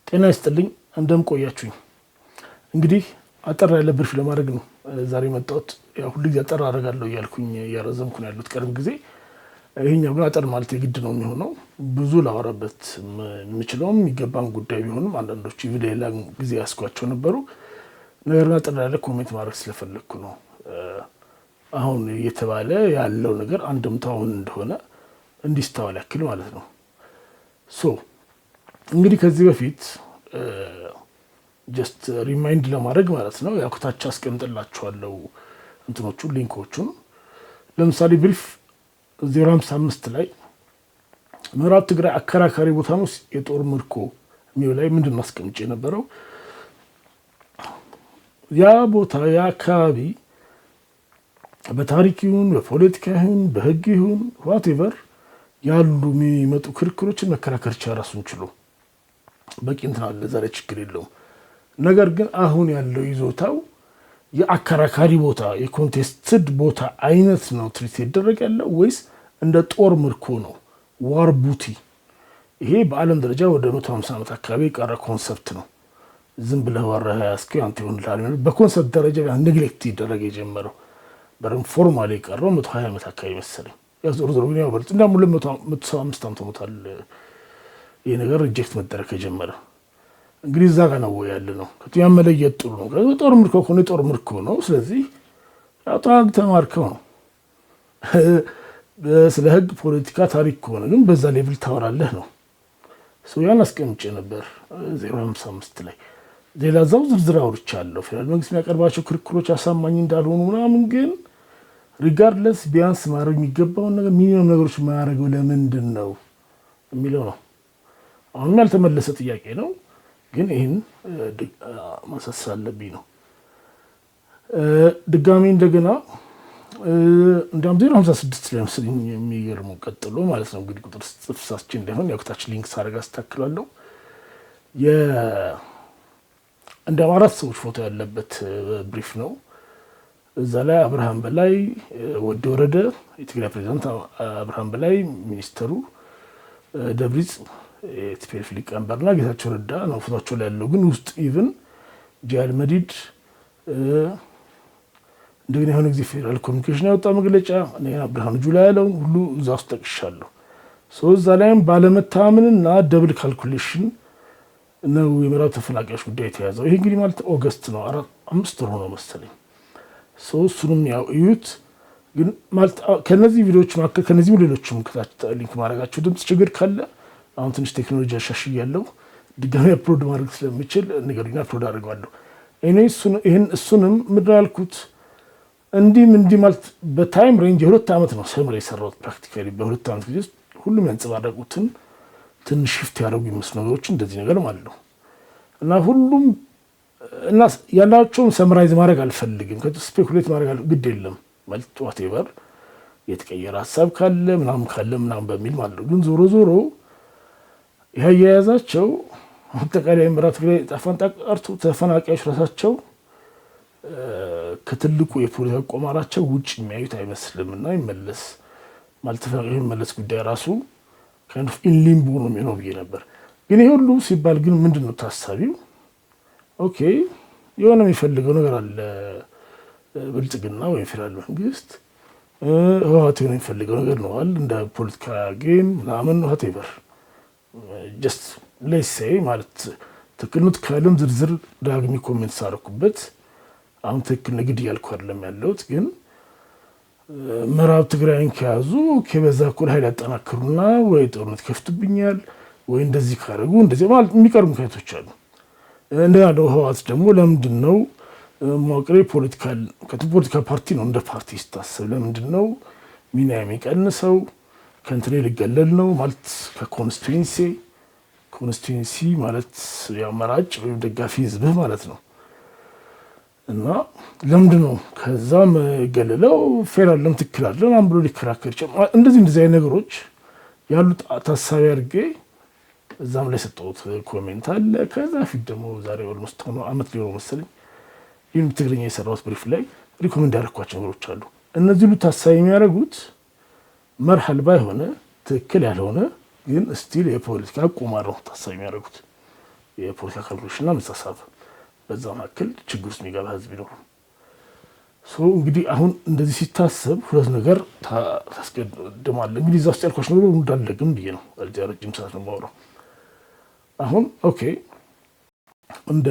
ጤና ይስጥልኝ እንደም ቆያችሁኝ። እንግዲህ አጠር ያለ ብሪፍ ለማድረግ ነው ዛሬ መጣሁት። ያው ሁሉ ጊዜ አጠር አደርጋለሁ እያልኩኝ እያረዘምኩ ነው ያሉት ቀደም ጊዜ። ይሄኛው ግን አጠር ማለት የግድ ነው የሚሆነው። ብዙ ላወራበት የምችለውም የሚገባን ጉዳይ ቢሆንም አንዳንዶቹ ሌላ ጊዜ ያስኳቸው ነበሩ። ነገር ግን አጠር ያለ ኮሜንት ማድረግ ስለፈለግኩ ነው። አሁን እየተባለ ያለው ነገር አንድምታው እንደሆነ እንዲስተዋል ያክል ማለት ነው። እንግዲህ ከዚህ በፊት ጀስት ሪማይንድ ለማድረግ ማለት ነው ያው ከታች አስቀምጥላችኋለሁ እንትኖቹን ሊንኮቹን። ለምሳሌ ብሪፍ 055 ላይ ምዕራብ ትግራይ አከራካሪ ቦታ ነው የጦር ምርኮ የሚለው ላይ ምንድን አስቀምጬ የነበረው ያ ቦታ ያ አካባቢ በታሪክ ይሁን በፖለቲካ ይሁን በህግ ይሁን ዋትኤቨር ያሉ የሚመጡ ክርክሮችን መከራከር ይቻላል ራሱን ችሎ በቂ እንትን አለ፣ ዛሬ ችግር የለውም። ነገር ግን አሁን ያለው ይዞታው የአከራካሪ ቦታ የኮንቴስትድ ቦታ አይነት ነው ትሪት ይደረግ ያለው ወይስ እንደ ጦር ምርኮ ነው? ዋር ቡቲ ይሄ በዓለም ደረጃ ወደ 150 ዓመት አካባቢ የቀረ ኮንሰፕት ነው። ዝም ብለህ ወራህ ያስከው አንተ ይሆንላል በኮንሰፕት ደረጃ ኔግሌክት ይደረግ የጀመረው በረም ፎርማሊ የቀረው 120 ዓመት አካባቢ መሰለኝ። ያው ዞሮ ዞሮ ግን ያው በርት እንደም 275 ዓመት ሞታል ይሄ ነገር ሪጀክት መደረግ ከጀመረ። እንግዲህ እዛ ጋር ነው ያለ ነው ከዚያ መለየት ጥሩ ነው። ጦር ምርኮ ሆነ ጦር ምርኮ ነው። ስለዚህ ያው ተዋግተህ ማርከው ነው። ስለ ህግ ፖለቲካ ታሪክ ሆነ ግን በዛ ሌቭል ታወራለህ ነው። ያን አስቀምጬ ነበር 055 ላይ። ሌላ ዛው ዝርዝር አውርቻለሁ። ፌደራል መንግስት የሚያቀርባቸው ክርክሮች አሳማኝ እንዳልሆኑ ምናምን ግን ሪጋርድለስ ቢያንስ ማድረግ የሚገባውን ነገር ሚኒመም ነገሮች ማያደርገው ለምንድን ነው የሚለው ነው። አሁንም ያልተመለሰ ጥያቄ ነው፣ ግን ይህን ማሳሰብ አለብኝ ነው። ድጋሚ እንደገና እንደም 056 ላይ መስለኝ የሚገርመው ቀጥሎ ማለት ነው እንግዲህ ቁጥር ጽፍሳችን እንዳይሆን ያው ከታች ሊንክ ሳረጋ አስተካክላለሁ። እንደ አራት ሰዎች ፎቶ ያለበት ብሪፍ ነው። እዛ ላይ አብርሃም በላይ ወረደ የትግራይ ፕሬዝዳንት አብርሃም በላይ ሚኒስተሩ ደብሪጽ የቲፒኤልኤፍ ሊቀመንበርና ጌታቸው ረዳ ነው ፎቶቸው ላይ ያለው። ግን ውስጥ ኢቭን ጃል መዲድ እንደገና የሆነ ጊዜ ፌደራል ኮሚኒኬሽን ያወጣ መግለጫ እንደገና ብርሃኑ ጁላ ያለው ሁሉ እዛ ውስጥ ጠቅሻለሁ። እዛ ላይም ባለመታመንና ደብል ካልኩሌሽን ነው የምዕራብ ተፈናቃዮች ጉዳይ የተያዘው። ይሄ እንግዲህ ማለት ኦገስት ነው 5 ወር ሆኖ መሰለኝ። እሱንም ያው እዩት። ግን ማለት ከነዚህ ቪዲዮዎች መካከል ከነዚህ ሌሎችም ከታች ሊንክ ማድረጋቸው ድምጽ ችግር ካለ አሁን ትንሽ ቴክኖሎጂ አሻሽያለሁ ድጋሚ አፕሎድ ማድረግ ስለምችል ንገሩኝ፣ አፕሎድ አድርገዋለሁ። እሱንም ምድር ያልኩት እንዲህ ማለት በታይም ሬንጅ የ2 ዓመት ነው ሰምሬ የሰራሁት። ፕራክቲካሊ በ2 ዓመት ጊዜ ሁሉም ያንጸባረቁትን ትንሽ ሽፍት ያደረጉ ይመስሉ ነገሮች እንደዚህ ነገር ማለት ነው። እና ሁሉም እና ያላቸውን ሰምራይዝ ማድረግ አልፈልግም፣ ስፔኩሌት ማድረግ ግድ የለም ማለት ዋትኤቨር የተቀየረ ሀሳብ ካለ ምናምን በሚል ማለት ነው። ግን ዞሮ ዞሮ ይሄ የያዛቸው አጠቃላይ ምዕራብ ትግራይ ጣፋንታ ቀርቶ ተፈናቃዮች ራሳቸው ከትልቁ የፖለቲካ ቆማራቸው ውጭ የሚያዩት አይመስልምና ይመለስ ማለት ተፈናቃዮች መለስ ጉዳይ ራሱ kind of in limbo ነው የሚሆነው ብዬ ነበር። ግን ይሄ ሁሉ ሲባል ግን ምንድነው ታሳቢው? ኦኬ የሆነ የሚፈልገው ነገር አለ ብልጽግና ወይ ፌደራል መንግስት ህወሓት የሚፈልገው ነገር ነው አይደል? እንደ ፖለቲካ ጌም ምናምን whatever just let's say ማለት ትክክሉት ካለም ዝርዝር ዳግሚ ኮሜንት ሳረኩበት አሁን ትክክል ንግድ ያልኩ አይደለም ያለውት። ግን ምዕራብ ትግራይን ከያዙ ከበዛ እኩል ኃይል ያጠናክሩና ወይ ጦርነት ከፍቱብኛል ወይ እንደዚህ ካረጉ እንደዚህ ማለት የሚቀርቡ ምክንያቶች አሉ። እንደና ህወሓት ደግሞ ለምንድን ነው ሞቅሬ ፖለቲካ ፓርቲ ነው እንደ ፓርቲ ስታስብ ለምንድን ነው ሚና የሚቀንሰው? ከንትኔ ሊገለል ነው ማለት ኮንስቲቱንሲ ማለት ያው መራጭ ወይም ደጋፊ ህዝብ ማለት ነው። እና ለምንድን ነው ከዛም ገለለው ፌደራል ለምትክክል አይደለም ብሎ ሊከራከር ይችላል። እንደዚህ አይነት ነገሮች ያሉት ታሳቢ አድርጌ እዛም ላይ ሰጠሁት ኮሜንት አለ። ከዛ ፊት ደግሞ ዛሬ ኦልሞስት አመት ሊሆን መሰለኝ ይህን ትግርኛ የሰራሁት ብሪፍ ላይ ሪኮመንድ ያደረኳቸው ነገሮች አሉ። እነዚህ ሁሉ ታሳቢ የሚያደርጉት መርሐል ባይሆነ ትክክል ያልሆነ ግን ስቲል የፖለቲካ ቁማር ነው ታሳቢ የሚያደርጉት። የፖለቲካ ካልኩሌሽንና መሳሳብ በዛ መካከል ችግር ውስጥ የሚገባ ህዝብ ይኖራል። እንግዲህ አሁን እንደዚህ ሲታሰብ ሁለት ነገር ታስቀድማለ። እንግዲህ እዛ ውስጥ ያልኳቸው ነገር እንዳለግም ብዬ ነው ረጅም ሰዓት ነው የማወራው። አሁን ኦኬ እንደ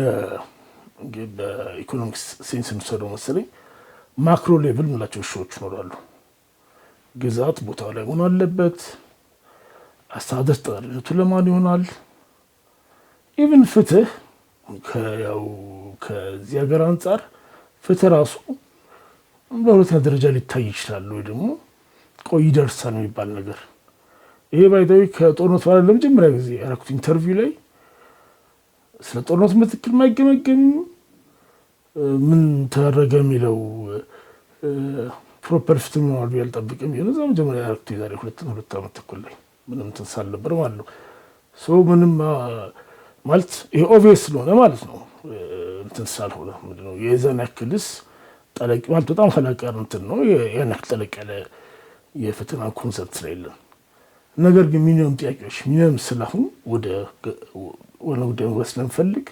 በኢኮኖሚክስ ሴንስ እንወስደው መሰለኝ ማክሮ ሌቭል ምላቸው እሾች ይኖራሉ። ግዛት ቦታው ላይ መሆን አለበት። አስተዳደር ተጠሪነቱ ለማን ይሆናል? ኢቭን ፍትህ ከዚህ ሀገር አንጻር ፍትህ ራሱ በሁለተኛ ደረጃ ሊታይ ይችላል ወይ ደግሞ ቆይ ይደርሳል የሚባል ነገር። ይሄ ባይታዊ ከጦርነት በኋላ ለመጀመሪያ ጊዜ ያደረኩት ኢንተርቪው ላይ ስለ ጦርነት በትክክል ማይገመገም ምን ተደረገ የሚለው ፕሮፐር ፍትህ ነው አልቢ አልጠብቅም። የነዛ መጀመሪያ ያደረኩት የዛሬ ሁለት ዓመት ተኩል ላይ ምንም ትንሳል ነበር ማለት ነው። ምንም ማለት ይሄ ኦብቪየስ ስለሆነ ማለት ነው እንትን ሳልሆነ ምንድነው የዛን ያክልስ ጠለቅ ማለት በጣም ፈላቀር እንትን ነው ያን ያክል ጠለቅ ያለ የፈተና ኮንሰፕት ስለሌለን። ነገር ግን ሚኒመም ጥያቄዎች ሚኒመም ስለሆኑ ወደ መግባት ስለምፈልግ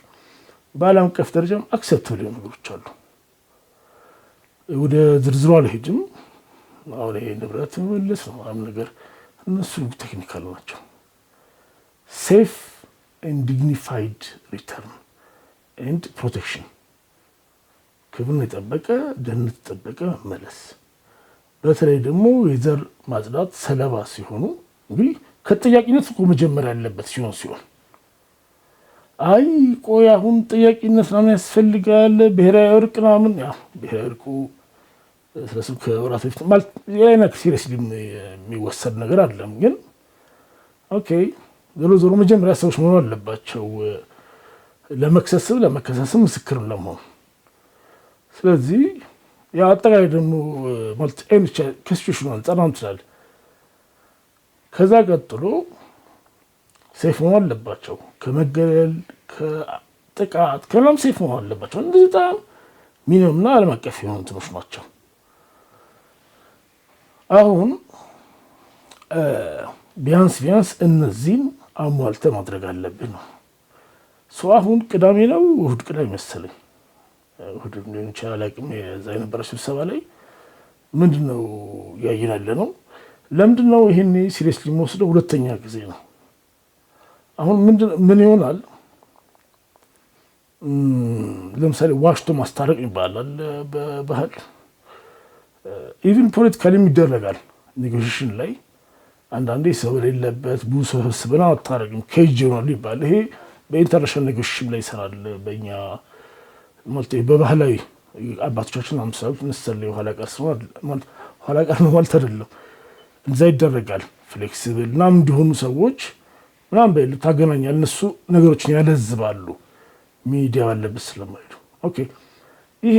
በዓለም አቀፍ ደረጃም አክሰፕተብል የሆኑ ነገሮች አሉ። ወደ ዝርዝሩ አልሄድም። አሁን ይሄ ንብረት መመለስ ነው ምናምን ነገር እነሱ ቴክኒካል ናቸው። ሴፍ ኤንድ ዲግኒፋይድ ሪተርን ኤንድ ፕሮቴክሽን ክብርን የጠበቀ ደህንነት የጠበቀ መመለስ። በተለይ ደግሞ የዘር ማጽዳት ሰለባ ሲሆኑ እንግዲህ ከተጠያቂነት እኮ መጀመር ያለበት ሲሆን አይ ቆይ አሁን ጥያቄነት ምናምን ያስፈልጋል ብሔራዊ እርቅ ምናምን ብሔራዊ እርቁ ስለሱ ከወራት በፊት ማለት የላይና ሲሪየስሊ የሚወሰድ ነገር አይደለም። ግን ኦኬ ዞሮ መጀመሪያ ሰዎች መሆን አለባቸው ለመከሰስም ምስክርም ለመሆን። ስለዚህ አጠቃላይ ደግሞ ማለት ከሲቹዌሽኑ አንጻር አንትላል። ከዛ ቀጥሎ ሴፍ መሆን አለባቸው ከመገለል ከጥቃት ከላም ሴፍ መሆን አለባቸው። እንደዚህ በጣም ሚኒመምና ዓለም አቀፍ የሆኑ እንትኖች ናቸው። አሁን ቢያንስ እነዚህን አሟልተ ማድረግ አለብን ነው። አሁን ቅዳሜ ነው ቅዳሜ መሰለኝ እሑድ ሊሆን ይችላል አላውቅም። የዛ የነበረ ስብሰባ ላይ ምንድነው ያየን ያለ ነው። ለምንድነው ይሄን ሲሪየስሊ የምወስደው? ሁለተኛ ጊዜ ነው። አሁን ምን ይሆናል? ለምሳሌ ዋሽቶ ማስታረቅ ይባላል በባህል። ኢቭን ፖለቲካሊ ይደረጋል ኔጎሽዬሽን ላይ አንዳንዴ ሰው የሌለበት ብዙ ሰው ህስብና አታረቅም ኬጅ ይሆናል ይባላል። ይሄ በኢንተርናሽናል ኔጎሽዬሽን ላይ ይሰራል። በእኛ ማለት በባህላዊ አባቶቻችን አምሳሉ ንሰለ ኋላ ቀር ነው ማለት አይደለም። እንዛ ይደረጋል። ፍሌክሲብል ናም እንዲሆኑ ሰዎች ምናምን በል ታገናኛል። እነሱ ነገሮችን ያለዝባሉ ሚዲያ ባለበት ስለማይሉ። ኦኬ ይሄ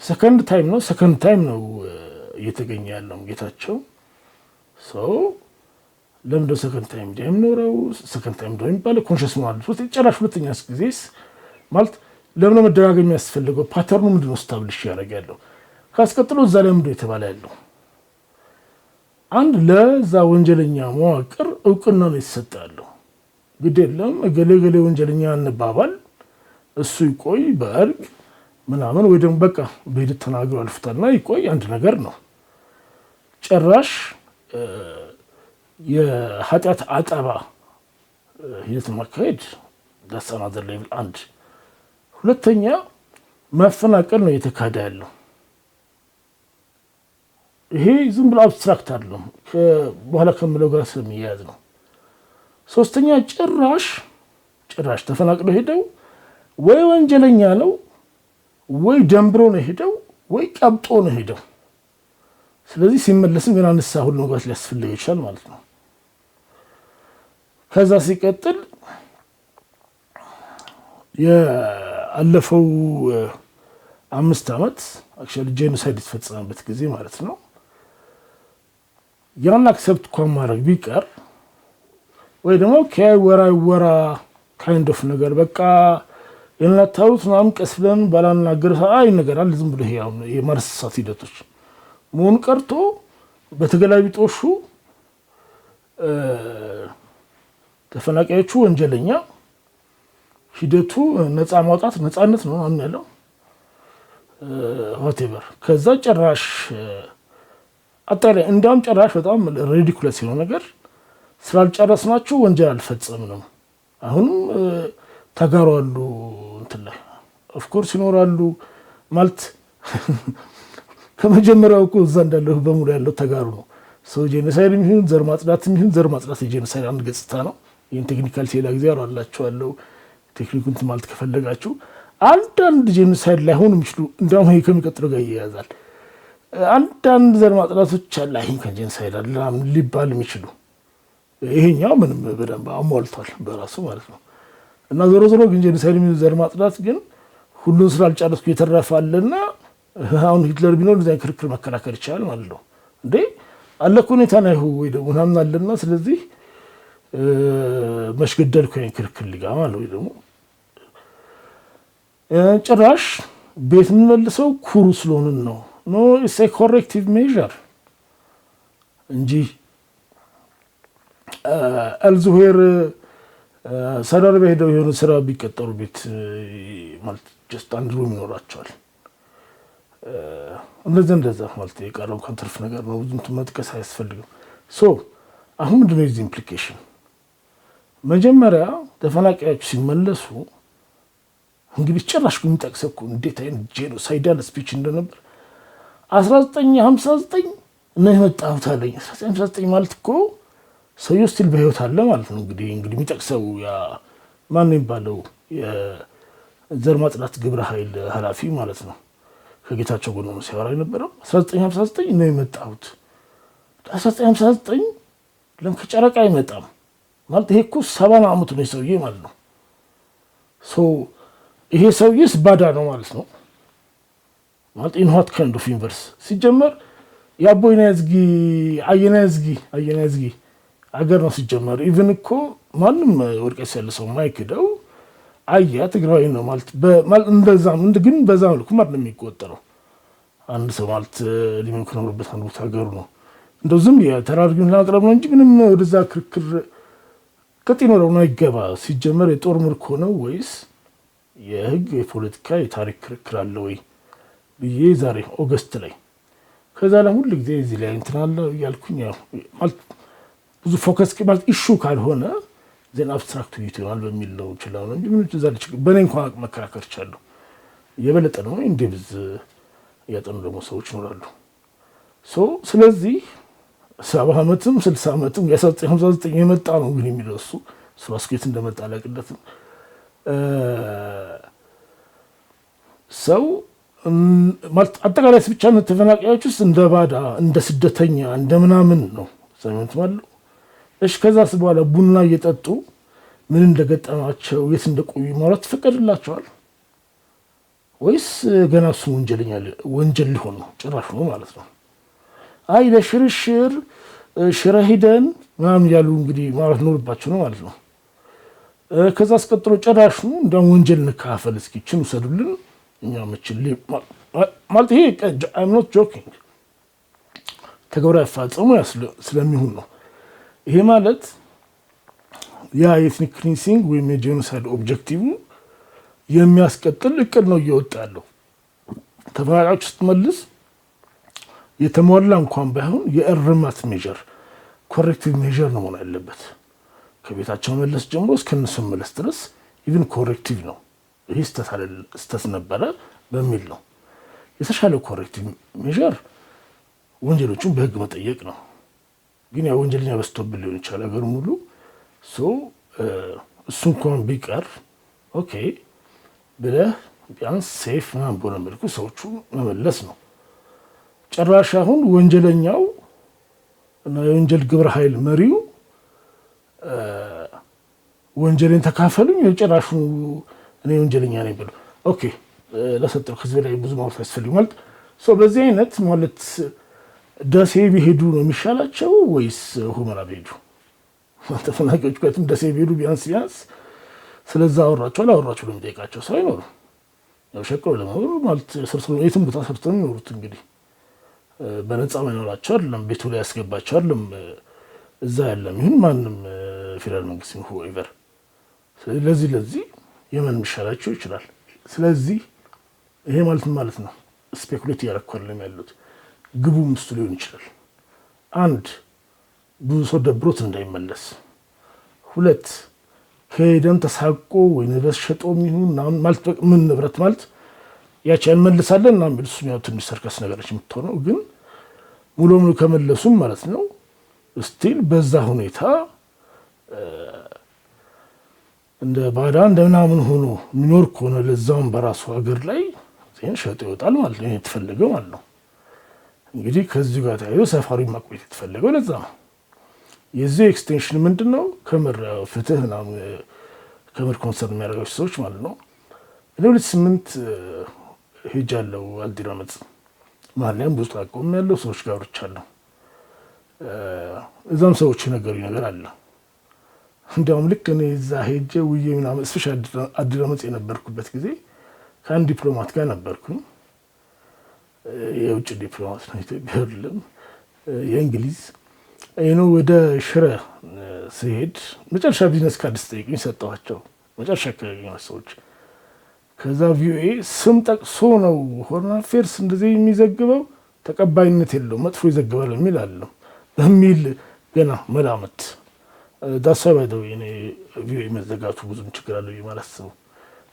ሰከንድ ታይም ነው እየተገኘ ያለው ጌታቸው ለምንድነው ሰከንድ ታይም የሚኖረው? ሰከንድ ታይም ደግሞ የሚባለው ኮንሽስ ማለት ነው። ጨራሽ ሁለተኛ ጊዜስ ማለት ለምን መደጋገም የሚያስፈልገው? ፓተርኑ ምንድነው ስታብሊሽ ያደርጋለው? ካስቀጥሎ እዛ ላይ ምንድነው የተባለ ያለው? አንድ ለዛ ወንጀለኛ መዋቅር እውቅና ነው ይሰጣለው። ግድ የለም ገሌ ወንጀለኛ እንባባል እሱ ይቆይ በእርቅ ምናምን ወይ ደግሞ በቃ በሂደት ተናግሮ አልፍታልና ይቆይ አንድ ነገር ነው። ጭራሽ የኃጢአት አጠባ ሂደት ማካሄድ ዳሳናዘር ሌቭል አንድ። ሁለተኛ ማፈናቀል ነው እየተካሄደ ያለው። ይሄ ዝም ብሎ አብስትራክት አይደለም፣ በኋላ ከምለው ጋር ስለሚያያዝ ነው። ሶስተኛ ጭራሽ ተፈናቅለው ሄደው ወይ ወንጀለኛ ነው ወይ ደንብሮ ነው ሄደው ወይ ቀብጦ ነው ሄደው። ስለዚህ ሲመለስም ገና ንስሐ ሁሉ መግባት ሊያስፈልግ ይችላል ማለት ነው። ከዛ ሲቀጥል የአለፈው 5 ዓመት አክቹዋሊ ጄኖሳይድ የተፈጸመበት ጊዜ ማለት ነው። ያን አክሰፕት እንኳን ማድረግ ቢቀር ወይ ደግሞ ከወራ ካይንድ ኦፍ ነገር በቃ የናታውት ምናምን ቀስ ብለን ባላናገር አይ ነገር አለ ዝም ብሎ ይሄው የማርሳት ሂደቶች መሆን ቀርቶ በተገላቢጦሹ ተፈናቃዮቹ ወንጀለኛ ሂደቱ ነፃ ማውጣት ነፃነት ነው አሁን ያለው whatever ከዛ ጭራሽ አጣለ እንዳውም ጭራሽ በጣም ሪዲኩለስ የሆነ ነገር ስላልጨረስናችሁ ወንጀል አልፈጸምንም አሁን ተጋሯሉ እንትን ላይ ኦፍ ኮርስ ይኖራሉ ማለት ከመጀመሪያው እኮ እዛ እንዳለው በሙሉ ያለው ተጋሩ ነው ሰው ጄኖሳይድ ይሁን ዘር ማጽዳት የጄኖሳይድ አንድ ገጽታ ነው ይሄን ቴክኒካል ሴላ ጊዜ አላችኋለሁ ቴክኒኩን ማለት ከፈለጋችሁ አንዳንድ ጄኖሳይድ ላይ ሆኖ ይችላል እንደውም ይሄ ከሚቀጥለው ጋር ይያዛል አንዳንድ ዘር ማጽዳቶች አለ ይሄን ከጄኖሳይድ አላም ሊባል የሚችሉ ይሄኛው ምንም በደንብ አሟልቷል በራሱ ማለት ነው እና ዞሮ ግን ጄኖሳይድ ዘር ማጽዳት ግን ሁሉን ስላልጨረስኩ የተረፋለና አሁን ሂትለር ቢኖር እንደዚህ ክርክር መከራከር ይችላል ማለት ነው እንዴ አለኮ ኔታንያሁ ወይ ደግሞ ምናምን አለና ስለዚህ መሽገደልኩ ይሄን ክርክር ሊጋማ ማለት ወይ ደግሞ ጭራሽ ቤት መልሰው ኩሩ ስለሆነን ነው ኖ ኢትስ ኤ ኮሬክቲቭ ሜዠር እንጂ አልዙሄር ሰራር በሄደው የሆነ ስራ ቢቀጠሩ ቤት ማለት ጀስት አንድ ሩም ይኖራቸዋል እንደዛ ማለት የቀረው ኮንትርፍ ነገር ነው ብዙም መጥቀስ አያስፈልግም ሶ አሁን ምንድነው የዚህ ኢምፕሊኬሽን መጀመሪያ ተፈናቃዮች ሲመለሱ እንግዲህ ጭራሽ የሚጠቅሰው እንዴት አይነት ጄኖሳይዳል ስፒች እንደነበር 1959 ነው የመጣሁት አለኝ 1959 ማለት እኮ ሰው ስቲል በህይወት አለ ማለት ነው እንግዲህ የሚጠቅሰው ያ ማን ይባለው የዘር ማጽዳት ግብረ ኃይል ኃላፊ ማለት ነው ከጌታቸው ጎን ነው ሲያወራ የነበረው 1959 ነው የመጣሁት 1959 ለምን ከጨረቃ አይመጣም ማለት ይሄ እኮ 70 ዓመት ነው ሰውዬ ማለት ነው ሶ ይሄ ሰውዬስ ባዳ ነው ማለት ነው ማለት in what kind of universe ሲጀመር ያቦይናዝጊ አየናዝጊ አገር ነው ሲጀመር ኢቭን እኮ ማንም ወርቀስ ያለ ሰው ማይክደው አያ ትግራይ ነው ማለት እንደዛም ግን በዛ መልኩ ማለት ነው የሚቆጠረው አንድ ሰው ማለት ሊመንኩ ነውበት አንዱ ሀገሩ ነው እንደው ዝም የተራርጉን ላቅረብ ነው እንጂ ምንም ወደዛ ክርክር ቀጥይ ነው ይገባ ሲጀመር የጦር ምርኮ ነው ወይስ የህግ የፖለቲካ የታሪክ ክርክር አለ ወይ ብዬ ዛሬ ኦገስት ላይ ከዛ ለሁሉ ጊዜ እዚህ ላይ እንትናለ ያልኩኝ ያው ማለት ብዙ ፎከስ ማለት ኢሹ ካልሆነ ዘን አብስትራክት ይተዋል በሚል ነው ይችላል እንጂ ምን ትዛለች በኔ እንኳን መከራከር ይችላል የበለጠ ነው እንደብዝ ያጠኑ ደግሞ ሰዎች ይኖራሉ ሶ ስለዚህ 70 ዓመትም 60 ዓመትም የ1959 የመጣ ነው ግን የሚለሱ ስዋስኬት እንደመጣ ለቅደት ሰው ማለት አጠቃላይ ብቻ ነው ተፈናቃዮች ውስጥ እንደ ባዳ እንደ ስደተኛ እንደምናምን ነው ሰምንት ማለት እሺ ከዛስ በኋላ ቡና እየጠጡ ምን እንደገጠማቸው የት እንደቆዩ ማለት ፈቀድላቸዋል ወይስ ገና እሱ ወንጀል ሊሆን ነው ጭራሽ ነው ማለት ነው አይ ለሽርሽር ሽራሂደን ምናምን ያሉ እንግዲህ ማለት ኖርባቸው ነው ማለት ነው ከዛ አስቀጥሎ ጭራሽ ነው እንደ ወንጀል ንካፈል እስኪችን ወሰዱልን እኛ መችል ማለት ይሄ I'm not joking ተግባራዊ ፈጽሞ ስለሚሆን ነው ይሄ ማለት ያ ኤትኒክ ክሊንሲንግ ወይ ጄኖሳይድ ኦብጀክቲቭ የሚያስቀጥል እቅድ ነው እየወጣለው ተፈናቃዮች ስትመልስ የተሟላ እንኳን ባይሆን የእርማት ሜጀር ኮሬክቲቭ ሜጀር ነው ማለት ያለበት ከቤታቸው መለስ ጀምሮ እስከነሱ መለስ ድረስ ኢቭን ኮሬክቲቭ ነው ይሄ ስተት ነበረ በሚል ነው የተሻለ ኮሬክቲቭ ሜጀር ወንጀሎቹን በህግ መጠየቅ ነው ግን ያ ወንጀለኛ በስተብል ሊሆን ይችላል ሀገር ሙሉ ሶ እሱ እንኳን ቢቀር ኦኬ ብለህ ቢያንስ ሴፍ ምናምን በሆነ መልኩ ሰዎቹ መመለስ ነው ጭራሽ አሁን ወንጀለኛው እና የወንጀል ግብረ ኃይል መሪው ወንጀልን ተካፈሉኝ የጭራሹ እኔ ወንጀለኛ ነኝ ብሎ ኦኬ ለሰጠው ከዚህ ላይ ብዙ ማውራት ያስፈልጋል ማለት ሶ በዚህ አይነት ማለት ደሴ ቢሄዱ ነው የሚሻላቸው ወይስ ሁመራ ቢሄዱ ተፈናቃዮች ከትም ደሴ ቢሄዱ ቢያንስ ስለዛ አወራቸው ለምጠይቃቸው ሰው አይኖር ያው ሸቀው ለማወሩ ማለት ሰርሰው የትም ቦታ ሰርተው ይኖሩት እንግዲህ በነፃ መኖራቸው አይደለም ቤቱ ላይ ያስገባቸው አይደለም እዛ ያለም ይሁን ማንም ፌደራል መንግስት ነው whoever ስለዚህ የመን የሚሻላቸው ይችላል። ስለዚህ ይሄ ማለት ነው ስፔኩሌት እያረኳለም ያሉት ግቡም እሱ ሊሆን ይችላል። አንድ ብዙ ሰው ደብሮት እንዳይመለስ፣ ሁለት ከሄደም ተሳቆ ወይ ንብረት ሸጦ የሚሆን ማለት ምን ንብረት ማለት ያቺ እንመልሳለን እና የሚሉት ነው ትንሽ ሰርከስ ነገሮች የምትሆነው ግን ሙሉ ሙሉ ከመለሱም ማለት ነው ስቲል በዛ ሁኔታ እንደ ባዳ እንደምናምን ሆኖ የሚኖር ከሆነ ለዛውም በራሱ ሀገር ላይ ዜን ሸጦ ይወጣል ማለት ነው የተፈለገው ማለት ነው። እንግዲህ ከዚህ ጋር ታይቶ ሰፋሪ ማቆየት የተፈለገው ለዛ ነው። የዚህ ኤክስቴንሽን ምንድነው? ከምር ፍትህ እና ከምር ኮንሰርን የሚያደርጋቸው ሰዎች ማለት ነው። ለሁለት 8 ሄጃለሁ አልዲራመጽ ማለም ብዙ ታቆም ያለው ሰዎች ጋር ወርቻለሁ። እዛም ሰዎች ነገሩኝ ነገር አለ። እንደውም ልክ እኔ እዛ ሄጄ ውዬ ምናምን ስፔሻል አልዲራመጽ የነበርኩበት ጊዜ ከአንድ ዲፕሎማት ጋር ነበርኩኝ። የውጭ ዲፕሎማት ነው፣ ኢትዮጵያ አይደለም፣ የእንግሊዝ ወደ ሽረ ሲሄድ መጨረሻ ቢዝነስ ካርድ ጠይቁኝ ሰጠኋቸው። መጨረሻ ከያገኘኋቸው ሰዎች ከዛ ቪኦኤ ስም ጠቅሶ ነው ሆርን አፌርስ እንደዚህ የሚዘግበው ተቀባይነት የለውም መጥፎ ይዘግባል የሚል አለው በሚል ገና መላመት ዳሰባይደው እኔ ቪኦኤ መዘጋቱ ብዙም ችግር አለው የማላስበው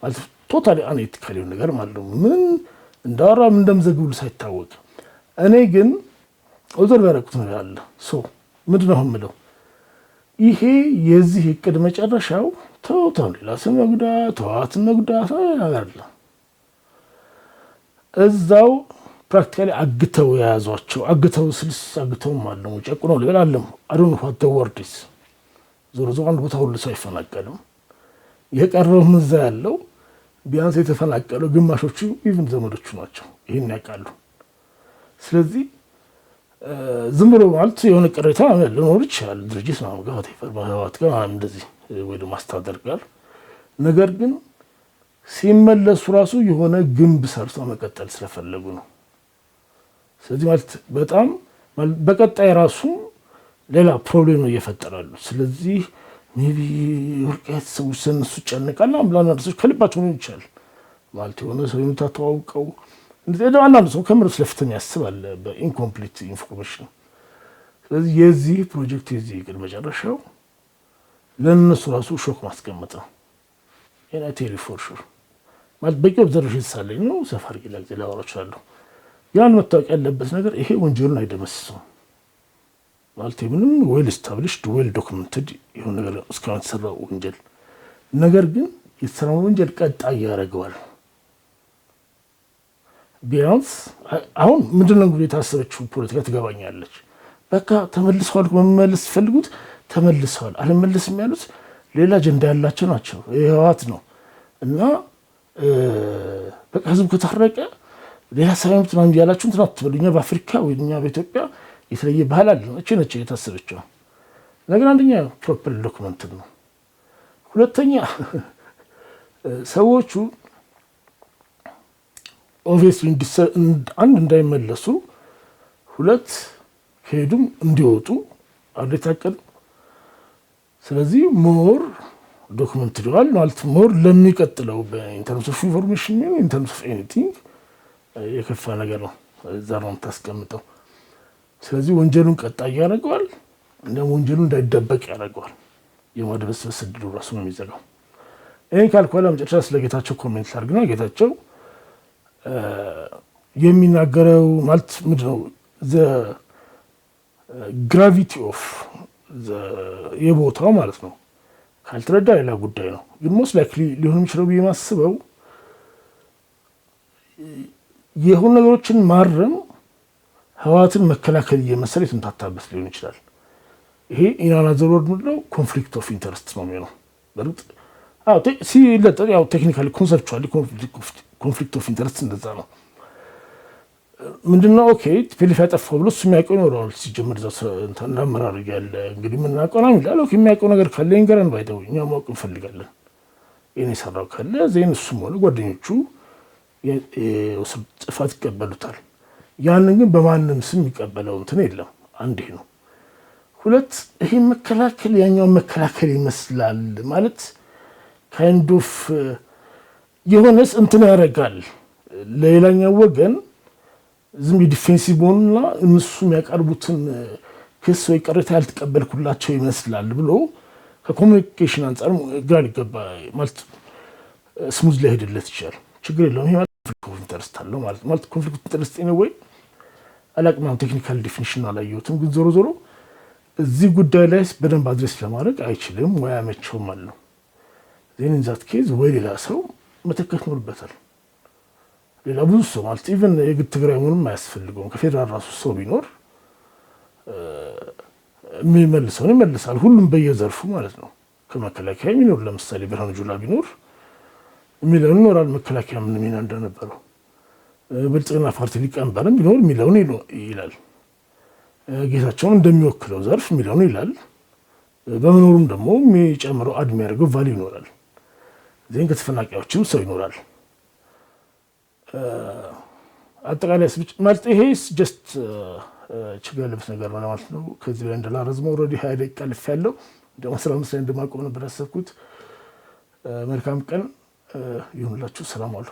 ማለት ቶታሊ አንኤቲካል የሆነ ነገር ማለት ነው። ምን እንዳወራም እንደምዘግቡ ሳይታወቅ እኔ ግን ኦዘር ያደረኩት ነገር አለ። ምንድን ነው የምለው ይሄ የዚህ እቅድ መጨረሻው ተውታው ሌላ ሰው መጉዳት ተዋትን መጉዳት አይደለ። እዛው ፕራክቲካሊ አግተው የያዟቸው አግተው ስልስ አግተው ማለት ነው ጨቁነው ሌላ አለም አዶን what the word is ዞሮ ዞሮ አንድ ቦታ ሁሉ ሰው አይፈናቀልም። የቀረው ምዛ ያለው ቢያንስ የተፈናቀለው ግማሾቹ ኢቭን ዘመዶቹ ናቸው። ይሄን ያውቃሉ። ስለዚህ ዝም ብሎ ማለት የሆነ ቅሬታ ሊኖር ይችላል ድርጅት ነው ጋር ተፈርማዋት ጋር እንደዚህ ወይ ማስተዳደር ጋር ነገር ግን ሲመለሱ ራሱ የሆነ ግንብ ሰርቶ መቀጠል ስለፈለጉ ነው። ስለዚህ ማለት በጣም በቀጣይ ራሱ ሌላ ፕሮብሌም ነው እየፈጠራሉ። ስለዚህ ሜቢ ወርቀት ሰው ሰንሱ ጨነቃና አምላና ሰው ከልባቸው ነው ይችላል ማለት የሆነ ሰው ተዋውቀው እንደዚህ አንዳንድ ሰው ከምር ስለፍተኛ ያስባል በኢንኮምፕሊት ኢንፎርሜሽን። ስለዚህ የዚህ ፕሮጀክት የዚህ ግን መጨረሻው ለነሱ ራሱ ሾክ ማስቀመጥ ነው። እና ቴሪ ፎር ሹር ማለት በቂ ኦብዘርቬሽን ሳለኝ ነው ሰፋሪ ግላግ ለዋሮቻለሁ ያን መታወቅ ያለበት ነገር ይሄ ወንጀልን አይደመስስም ማለት ምንም ዌል ስታብሊሽድ ዌል ዶክመንትድ የሆነ ነገር እስካሁን የተሰራው ወንጀል ነገር ግን የተሰራው ወንጀል ቀጣይ ያደርገዋል። ቢያንስ አሁን ምንድነው እንግዲህ የታሰበችው ፖለቲካ ትገባኛለች። በቃ ተመልሰዋል መመለስ ፈልጉት ተመልሰዋል አልመለስም ያሉት ሌላ አጀንዳ ያላቸው ናቸው። የህወሓት ነው እና በቃ ህዝብ ከተፈረቀ ሌላ ሳይምት ነው ያላችሁ እንትና አትበሉኛ። በአፍሪካ ወይኛ በኢትዮጵያ የተለየ ባህል አለ ነው እቺ የታሰበችው ነገር። አንደኛ ፕሮፐር ዶክመንት ነው። ሁለተኛ ሰዎቹ ኦብቪየስሊ አንድ እንዳይመለሱ ሁለት ከሄዱም እንዲወጡ አድርገታቀል። ስለዚህ ሞር ዶክመንት ይዋል ማለት ሞር ለሚቀጥለው በኢንተርምስ ኦፍ ኢንፎርሜሽን ነው ኢንተርምስ ኦፍ ኤኒቲንግ የከፋ ነገር ነው እዛ ነው ታስቀምጠው። ስለዚህ ወንጀሉን ቀጣይ ያደርገዋል እና ወንጀሉ እንዳይደበቅ ያደርገዋል። የማድበስበስ ዕድሉ ራሱ ነው የሚዘጋው። ይሄን ካልኳላ መጨረሻ ስለጌታቸው ኮሜንት አድርግና ጌታቸው የሚናገረው ማለት ምንድነው ዘ ግራቪቲ ኦፍ የቦታው ማለት ነው ካልተረዳ ሌላ ጉዳይ ነው። ግን ሞስት ላይክሊ ሊሆን የሚችለው በማስበው የሆነ ነገሮችን ማረም ህወሓትን መከላከል እየመሰለ የተምታታበት ሊሆን ይችላል። ይሄ ኢናናዘር ወርድ ምንድነው ኮንፍሊክት ኦፍ ኢንተረስት ነው የሚሆነው። በርግጥ ሲለጠጥ ያው ቴክኒካሊ ኮንሰፕቹዋሊ ኮንፍሊክት ኦፍ ኢንተረስት እንደዛ ነው። ምንድነው ኦኬ ቲፒኤልኤፍ ያጠፋው ብሎ እሱ የሚያውቀው ይኖረዋል። ሲጀምር እንትን አመራር ያለ እንግዲህ ምን አውቀና ይላል። ኦኬ የሚያውቀው ነገር ካለ ይንገረን ባይደው እኛ ማወቅ እንፈልጋለን። የኔ ሰራው ካለ ዜን እሱም ሆነ ጓደኞቹ ጥፋት ይቀበሉታል። ያንን ግን በማንም ስም ይቀበለው እንትን የለም። አንድ ይሄ ነው። ሁለት ይሄ መከላከል ያኛው መከላከል ይመስላል ማለት ካይንድ ኦፍ የሆነስ እንትን ያደርጋል ለሌላኛው ወገን ዝም ዲፌንሲቭ ሆነና እነሱ የሚያቀርቡትን ክስ ወይ ቅሬታ ያልተቀበልኩላቸው ይመስላል ብሎ ከኮሚኒኬሽን አንፃር ግራ ሊገባ ማለት ስሙዝ ላይ ሄድለት ይችላል። ችግር የለውም። ይሄ ማለት ኮንፍሊክት ኦፍ ኢንተረስት አለው ማለት ኮንፍሊክት ኦፍ ኢንተረስት ነው ወይ አላቅማም። ቴክኒካል ዲፊኒሽን አላየሁትም፣ ግን ዞሮ ዞሮ እዚህ ጉዳይ ላይ በደንብ አድሬስ ለማድረግ አይችልም ወይ አመቸውም አለው። ዜን ዛት ኬዝ ወይ ሌላ ሰው መተካት ይኖርበታል። ሌላ ብዙ ሰው ማለት ኢቭን የግድ ትግራይ ምንም አያስፈልገውም። ከፌደራል ራሱ ሰው ቢኖር የሚመልሰውን ይመልሳል። ሁሉም በየዘርፉ ማለት ነው። ከመከላከያ የሚኖር ለምሳሌ ብርሃኑ ጁላ ቢኖር የሚለውን ይኖራል። መከላከያ ምን ሚና እንደነበረው ብልጽግና ፓርቲ ሊቀመንበርም ቢኖር የሚለውን ይላል። ጌታቸውን እንደሚወክለው ዘርፍ የሚለውን ይላል። በመኖሩም ደግሞ የሚጨምረው አድ የሚያደርገው ቫልዩ ይኖራል። ዜን ከተፈናቃዮችም ሰው ይኖራል። አጠቃላይ ማለት ይሄ ጀስት ችግር ያለበት ነገር ነው ማለት ነው። ከዚህ ላይ እንደላረዝመው ኦልሬዲ 20 ደቂቃ አልፌያለሁ። እንደውም 15 ላይ እንደማቆም ነበር ያሰብኩት። መልካም ቀን ይሁንላችሁ። ሰላም ዋሉ።